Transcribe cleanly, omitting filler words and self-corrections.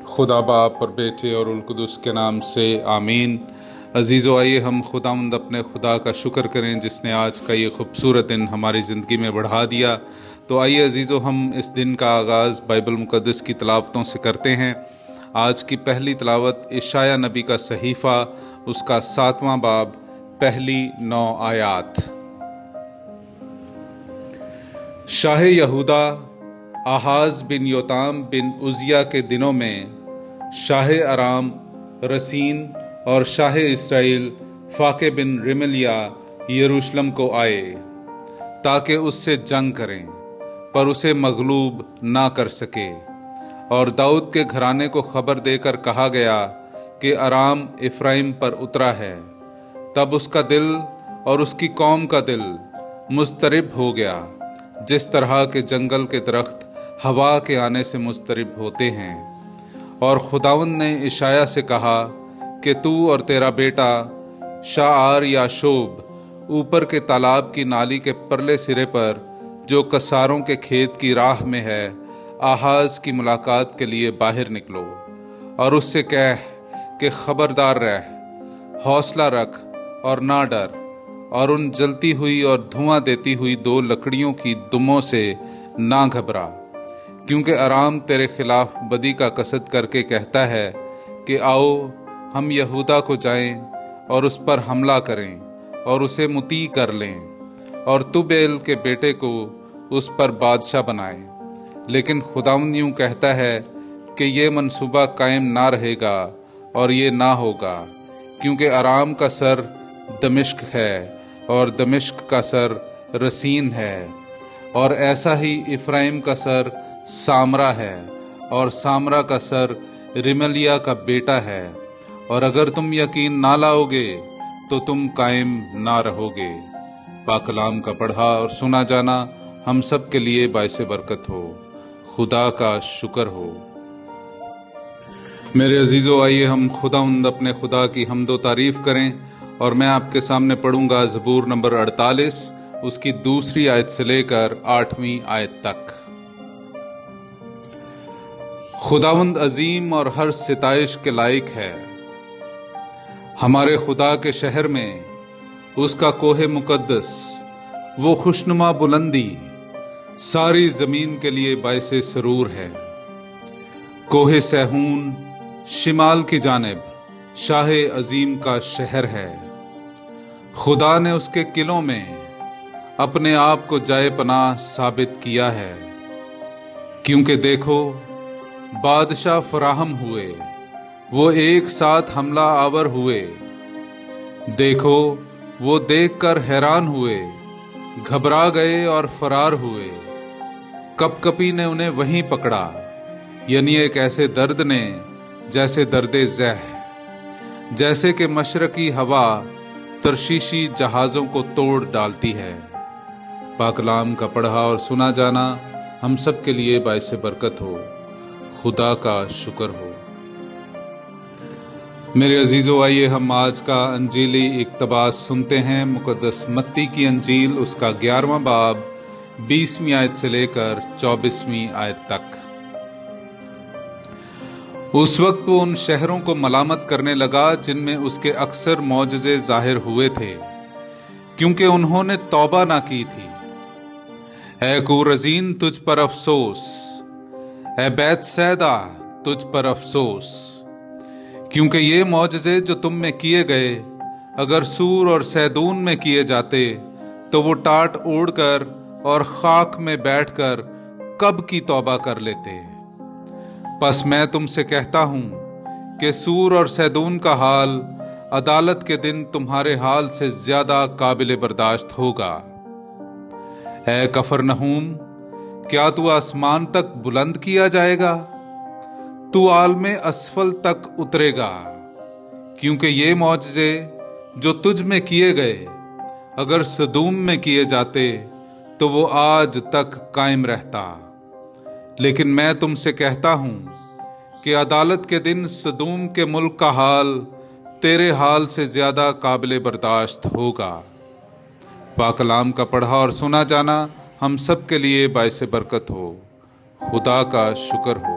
खुदा बाप और बेटे और उल कुदस के नाम से आमीन। अजीज़ो, आइए हम खुदावंद अपने खुदा का शुक्र करें जिसने आज का ये खूबसूरत दिन हमारी ज़िंदगी में बढ़ा दिया। तो आइए अजीज़ो, हम इस दिन का आगाज़ बाइबल मुक़द्दस की तिलावतों से करते हैं। आज की पहली तिलावत इशाया नबी का सहीफ़ा, उसका 7वां बाब, पहली 9 आयात। शाह यहूदा आहाज बिन योताम बिन उजिया के दिनों में शाह अराम रसीन और शाह इसराइल फाके बिन रिमलिया यरूशलेम को आए ताकि उससे जंग करें, पर उसे मगलूब ना कर सके। और दाऊद के घराने को खबर देकर कहा गया कि अराम इफ्राइम पर उतरा है। तब उसका दिल और उसकी कौम का दिल मुस्तरिब हो गया, जिस तरह के जंगल के दरख्त हवा के आने से मुस्तरिब होते हैं। और खुदावंद ने इशाया से कहा कि तू और तेरा बेटा शाआर याशूब ऊपर के तालाब की नाली के परले सिरे पर जो कसारों के खेत की राह में है, आहाज की मुलाकात के लिए बाहर निकलो और उससे कह कि खबरदार रह, हौसला रख और ना डर, और उन जलती हुई और धुआं देती हुई 2 लकड़ियों की दुमों से ना घबरा, क्योंकि अराम तेरे खिलाफ बदी का कसद करके कहता है कि आओ हम यहूदा को जाएं और उस पर हमला करें और उसे मुती कर लें, और तुबेल के बेटे को उस पर बादशाह बनाएं। लेकिन खुदावंद यूं कहता है कि ये मंसूबा कायम ना रहेगा और ये ना होगा, क्योंकि अराम का सर दमिश्क है और दमिश्क का सर रसीन है, और ऐसा ही इफ्राइम का सर सामरा है और सामरा का सर रिमलिया का बेटा है। और अगर तुम यकीन ना लाओगे तो तुम कायम ना रहोगे। पाकलाम का पढ़ा और सुना जाना हम सब के लिए बाइसे बरकत हो। खुदा का शुक्र हो। मेरे अजीज़ों, आइए हम खुदावंद अपने खुदा की हम्दो तारीफ करें। और मैं आपके सामने पढ़ूंगा ज़बूर नंबर 48, उसकी 2 आयत से लेकर 8वीं आयत तक। खुदावंद अजीम और हर सिताइश के लायक है। हमारे खुदा के शहर में उसका कोहे मुकद्दस, वो खुशनुमा बुलंदी सारी जमीन के लिए बाइसे सरूर है। कोहे सहून शिमाल की जानिब शाह अजीम का शहर है। खुदा ने उसके किलों में अपने आप को जाए पनाह साबित किया है। क्योंकि देखो, बादशाह फराहम हुए, वो एक साथ हमला आवर हुए। देखो, वो देखकर हैरान हुए, घबरा गए और फरार हुए। कपकपी ने उन्हें वहीं पकड़ा, यानी एक ऐसे दर्द ने जैसे दर्दे ज़ह, जैसे कि मशरकी हवा तरशीशी जहाज़ों को तोड़ डालती है। पाकलाम का पढ़ा और सुना जाना हम सब के लिए बाइसे बरकत हो। खुदा का शुक्र हो। मेरे अजीज़ों, आइए हम आज का अंजीली इक्तबास सुनते हैं। मुकद्दस मत्ती की अंजील, उसका 11वां बाब, 20वीं आयत से लेकर 24वीं आयत तक। उस वक्त वो उन शहरों को मलामत करने लगा जिनमें उसके अक्सर मौजज़े जाहिर हुए थे, क्योंकि उन्होंने तौबा ना की थी। ऐ कोरजीन, तुझ पर अफसोस, ऐ बैतसैदा, तुझ पर अफसोस, क्योंकि ये मौजज़े जो तुम में किए गए अगर सूर और सैदून में किए जाते तो वो टाट ओढ़कर और खाक में बैठकर कब की तौबा कर लेते। बस मैं तुमसे कहता हूं कि सूर और सैदून का हाल अदालत के दिन तुम्हारे हाल से ज्यादा काबिल बर्दाश्त होगा। ऐ कफरनहूम, क्या तू आसमान तक बुलंद किया जाएगा? तू आलमे असफल तक उतरेगा, क्योंकि ये मौजज़े जो तुझ में किए गए अगर सदूम में किए जाते तो वो आज तक कायम रहता। लेकिन मैं तुमसे कहता हूं कि अदालत के दिन सदूम के मुल्क का हाल तेरे हाल से ज्यादा काबिल बर्दाश्त होगा। पाकलाम का पढ़ा और सुना जाना हम सब के लिए बाइसे बरकत हो। खुदा का शुक्र हो।